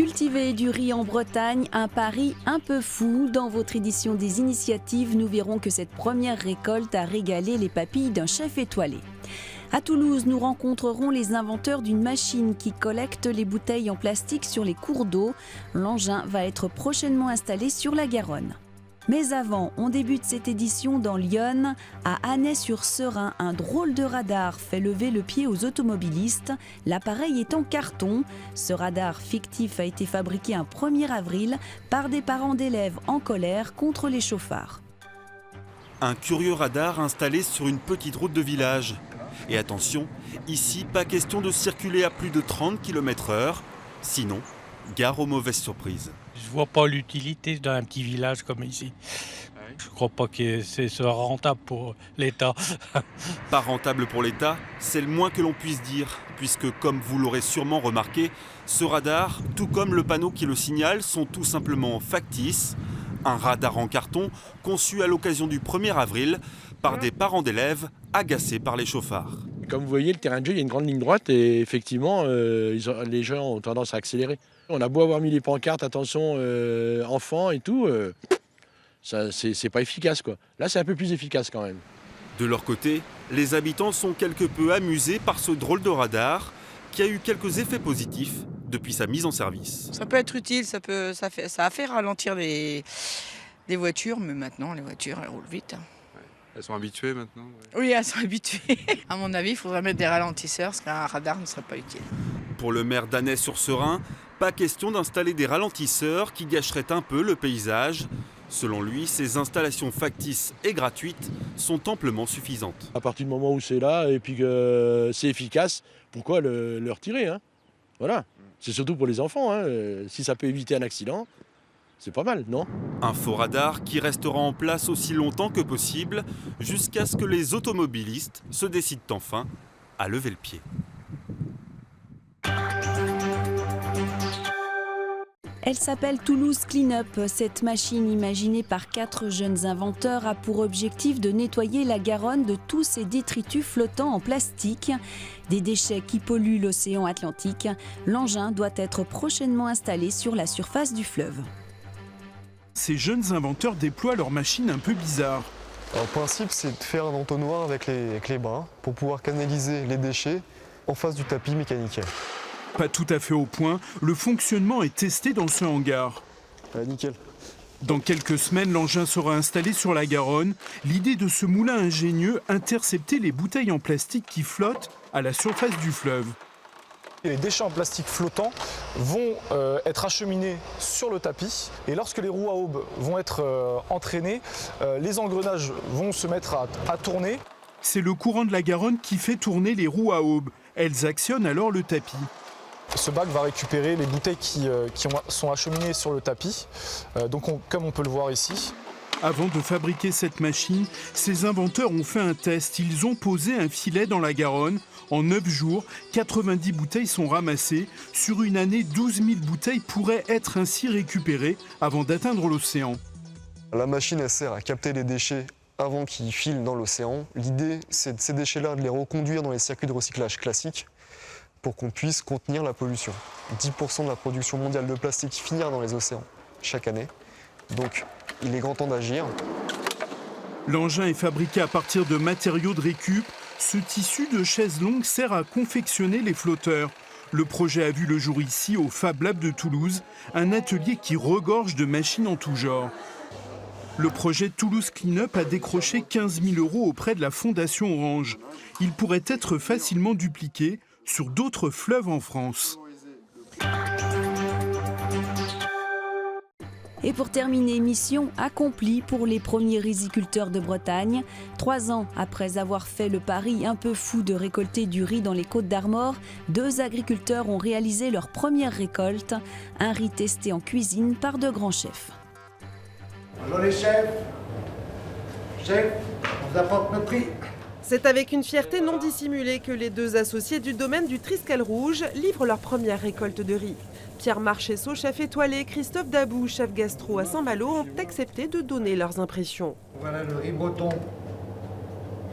Cultiver du riz en Bretagne, un pari un peu fou. Dans votre édition des initiatives, nous verrons que cette première récolte a régalé les papilles d'un chef étoilé. À Toulouse, nous rencontrerons les inventeurs d'une machine qui collecte les bouteilles en plastique sur les cours d'eau. L'engin va être prochainement installé sur la Garonne. Mais avant, on débute cette édition dans l'Yonne. À Annay-sur-Serein, un drôle de radar fait lever le pied aux automobilistes. L'appareil est en carton. Ce radar fictif a été fabriqué un 1er avril par des parents d'élèves en colère contre les chauffards. Un curieux radar installé sur une petite route de village. Et attention, ici, pas question de circuler à plus de 30 km/h. Sinon, gare aux mauvaises surprises. Je vois pas l'utilité dans un petit village comme ici. Je crois pas que ce soit rentable pour l'État. Pas rentable pour l'État, c'est le moins que l'on puisse dire, puisque comme vous l'aurez sûrement remarqué, ce radar, tout comme le panneau qui le signale, sont tout simplement factices. Un radar en carton conçu à l'occasion du 1er avril par des parents d'élèves agacés par les chauffards. Comme vous voyez, le terrain de jeu, il y a une grande ligne droite et effectivement, les gens ont tendance à accélérer. On a beau avoir mis les pancartes, attention, enfants et tout, c'est pas efficace, quoi. Là, c'est un peu plus efficace quand même. De leur côté, les habitants sont quelque peu amusés par ce drôle de radar qui a eu quelques effets positifs depuis sa mise en service. Ça peut être utile, ça a fait ralentir les voitures, mais maintenant, les voitures, elles roulent vite. Elles sont habituées maintenant? Oui, elles sont habituées. À mon avis, il faudrait mettre des ralentisseurs, parce qu'un radar ne serait pas utile. Pour le maire d'Annay-sur-Serein, pas question d'installer des ralentisseurs qui gâcheraient un peu le paysage. Selon lui, ces installations factices et gratuites sont amplement suffisantes. À partir du moment où c'est là et puis que c'est efficace, pourquoi le retirer, hein? Voilà. C'est surtout pour les enfants, hein. Si ça peut éviter un accident, c'est pas mal, non? Un faux radar qui restera en place aussi longtemps que possible, jusqu'à ce que les automobilistes se décident enfin à lever le pied. Elle s'appelle Toulouse Clean-up. Cette machine imaginée par 4 jeunes inventeurs a pour objectif de nettoyer la Garonne de tous ces détritus flottants en plastique. Des déchets qui polluent l'océan Atlantique. L'engin doit être prochainement installé sur la surface du fleuve. Ces jeunes inventeurs déploient leur machine un peu bizarre. Alors, le principe, c'est de faire un entonnoir avec les bras pour pouvoir canaliser les déchets en face du tapis mécanique. Pas tout à fait au point, le fonctionnement est testé dans ce hangar. Nickel. Dans quelques semaines, l'engin sera installé sur la Garonne. L'idée de ce moulin ingénieux, intercepter les bouteilles en plastique qui flottent à la surface du fleuve. Les déchets en plastique flottants vont être acheminés sur le tapis et lorsque les roues à aubes vont être entraînées, les engrenages vont se mettre à tourner. C'est le courant de la Garonne qui fait tourner les roues à aubes. Elles actionnent alors le tapis. Ce bac va récupérer les bouteilles qui sont acheminées sur le tapis, comme on peut le voir ici. Avant de fabriquer cette machine, ces inventeurs ont fait un test. Ils ont posé un filet dans la Garonne. En 9 jours, 90 bouteilles sont ramassées. Sur une année, 12 000 bouteilles pourraient être ainsi récupérées avant d'atteindre l'océan. La machine, elle sert à capter les déchets avant qu'ils filent dans l'océan. L'idée, c'est de ces déchets-là de les reconduire dans les circuits de recyclage classiques pour qu'on puisse contenir la pollution. 10% de la production mondiale de plastique finira dans les océans chaque année. Donc, il est grand temps d'agir. L'engin est fabriqué à partir de matériaux de récup. Ce tissu de chaises longues sert à confectionner les flotteurs. Le projet a vu le jour ici, au Fab Lab de Toulouse, un atelier qui regorge de machines en tout genre. Le projet Toulouse Clean-up a décroché 15 000 € auprès de la Fondation Orange. Il pourrait être facilement dupliqué sur d'autres fleuves en France. Et pour terminer, mission accomplie pour les premiers riziculteurs de Bretagne. 3 ans après avoir fait le pari un peu fou de récolter du riz dans les Côtes d'Armor, 2 agriculteurs ont réalisé leur première récolte, un riz testé en cuisine par de grands chefs. Bonjour les chefs. Chef, on vous apporte le prix. C'est avec une fierté non dissimulée que les 2 associés du domaine du Triskel Rouge livrent leur première récolte de riz. Pierre Marchessault, chef étoilé, Christophe Dabou, chef gastro à Saint-Malo, ont accepté de donner leurs impressions. Voilà le riz breton.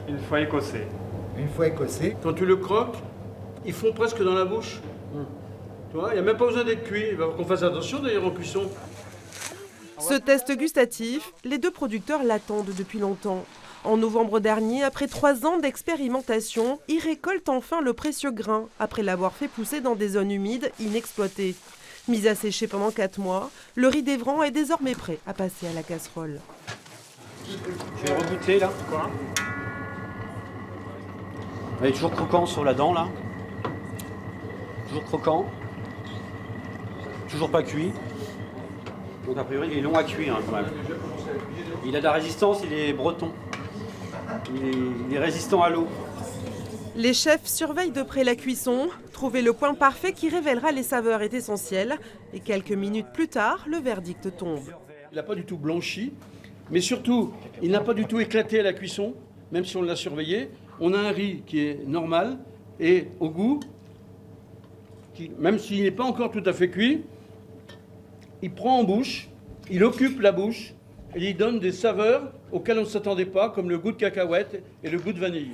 Une fois écossais. Une fois écossais. Quand tu le croques, ils font presque dans la bouche. Tu Il n'y a même pas besoin d'être cuit. Il va qu'on fasse attention d'ailleurs en cuisson. Ce test gustatif, les deux producteurs l'attendent depuis longtemps. En novembre dernier, après 3 ans d'expérimentation, ils récoltent enfin le précieux grain, après l'avoir fait pousser dans des zones humides inexploitées. Mis à sécher pendant 4 mois, le riz d'Evran est désormais prêt à passer à la casserole. Je vais regoûter là. Quoi? Il est toujours croquant sur la dent là. Toujours croquant. Toujours pas cuit. Donc a priori il est long à cuire hein, quand même. Il a de la résistance, il est breton. Il est résistant à l'eau. Les chefs surveillent de près la cuisson. Trouver le point parfait qui révélera les saveurs est essentiel. Et quelques minutes plus tard, le verdict tombe. Il n'a pas du tout blanchi, mais surtout, il n'a pas du tout éclaté à la cuisson, même si on l'a surveillé. On a un riz qui est normal et au goût, même s'il n'est pas encore tout à fait cuit, il prend en bouche, il occupe la bouche et il donne des saveurs auxquelles on ne s'attendait pas, comme le goût de cacahuète et le goût de vanille.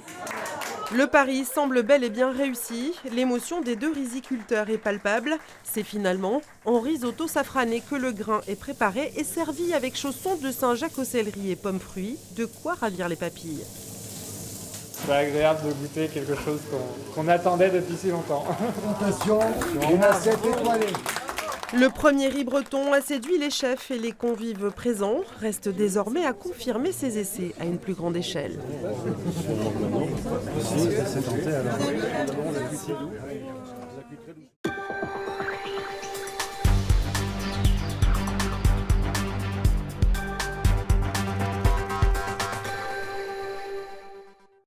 Le pari semble bel et bien réussi. L'émotion des deux riziculteurs est palpable. C'est finalement en risotto safrané que le grain est préparé et servi avec chaussons de Saint-Jacques aux céleri et pommes fruits. De quoi ravir les papilles. C'est agréable de goûter quelque chose qu'on attendait depuis si longtemps. Attention, une assiette étoilée. Le premier riz breton a séduit les chefs et les convives présents. Reste désormais à confirmer ses essais à une plus grande échelle.